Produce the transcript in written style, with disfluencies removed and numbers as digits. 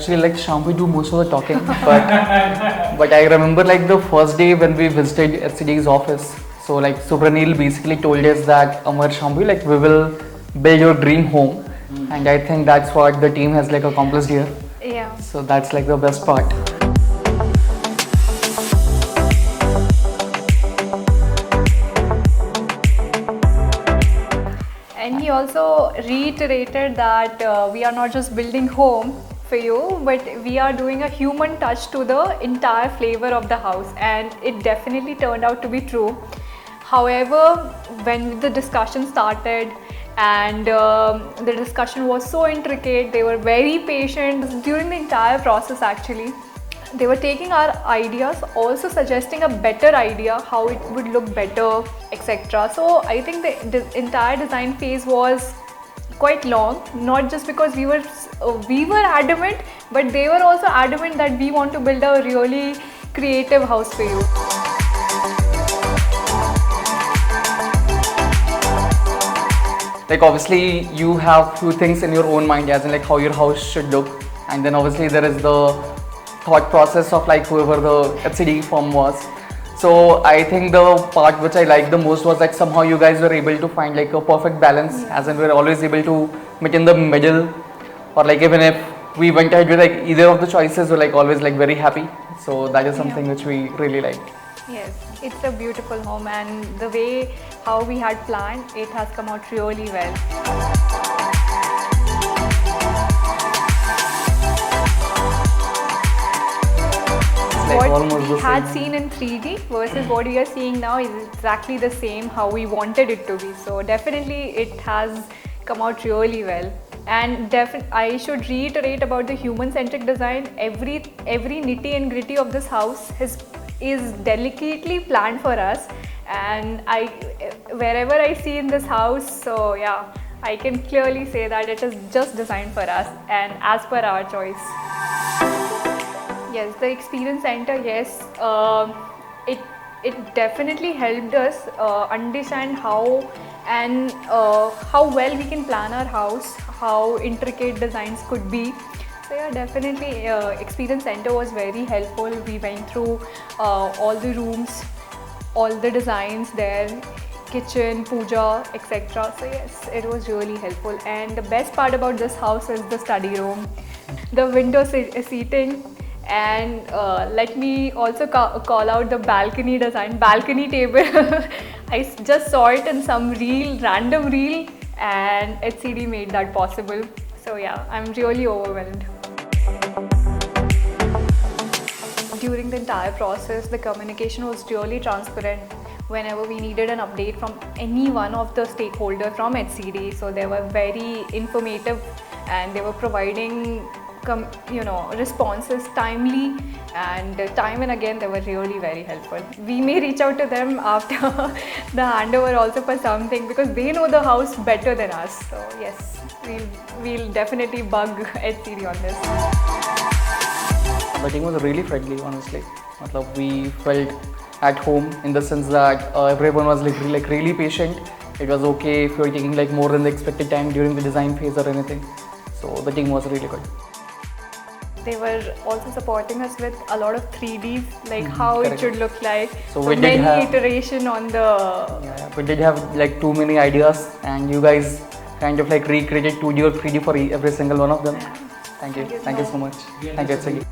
actually let Shampi do most of the talking, but I remember like the first day when we visited HCD's office. So like Subranil basically told us that Amar Shampi, like we will build your dream home, and I think that's what the team has like accomplished here. Yeah. So that's like the best part. And he also reiterated that we are not just building home for you, but we are doing a human touch to the entire flavor of the house, and it definitely turned out to be true. However, when the discussion started and the discussion was so intricate, they were very patient during the entire process actually. They were taking our ideas, also suggesting a better idea, how it would look better, etc. So I think the entire design phase was quite long, not just because we were adamant, but they were also adamant that we want to build a really creative house for you. Like obviously you have few things in your own mind, as in like how your house should look, and then obviously there is the thought process of like whoever the HCD firm was. So I think the part which I liked the most was like somehow you guys were able to find like a perfect balance, as in we're always able to meet in the middle, or like even if we went ahead with like either of the choices, we're like always like very happy. So that is something which we really liked. Yes, it's a beautiful home, and the way how we had planned, it has come out really well. What we had seen in 3D versus what we are seeing now is exactly the same how we wanted it to be. So definitely it has come out really well. And I should reiterate about the human-centric design. Every nitty and gritty of this house is delicately planned for us. And wherever I see in this house, so yeah, I can clearly say that it is just designed for us and as per our choice. Yes, the experience center, yes, it definitely helped us understand how well we can plan our house, how intricate designs could be. So yeah, definitely experience center was very helpful. We went through all the rooms, all the designs there, kitchen, puja, etc. So yes, it was really helpful. And the best part about this house is the study room, the window seating. And let me also call out the balcony design, balcony table. I just saw it in some random reel, and HCD made that possible. So yeah, I'm really overwhelmed. During the entire process, the communication was really transparent. Whenever we needed an update from any one of the stakeholders from HCD, so they were very informative, and they were providing responses timely, and time and again they were really very helpful. We may reach out to them after the handover also for something, because they know the house better than us. So yes, we'll definitely bug HCD on this. The team was really friendly, honestly. We felt at home in the sense that everyone was like really patient. It was okay if you're taking like more than the expected time during the design phase or anything. So the team was really good. They were also supporting us with a lot of 3Ds, like how it should look like. So we many did have iteration on the... Yeah, we did have like too many ideas, and you guys kind of like recreated 2D or 3D for every single one of them. Yeah. Thank you so much. Thank you, HCD.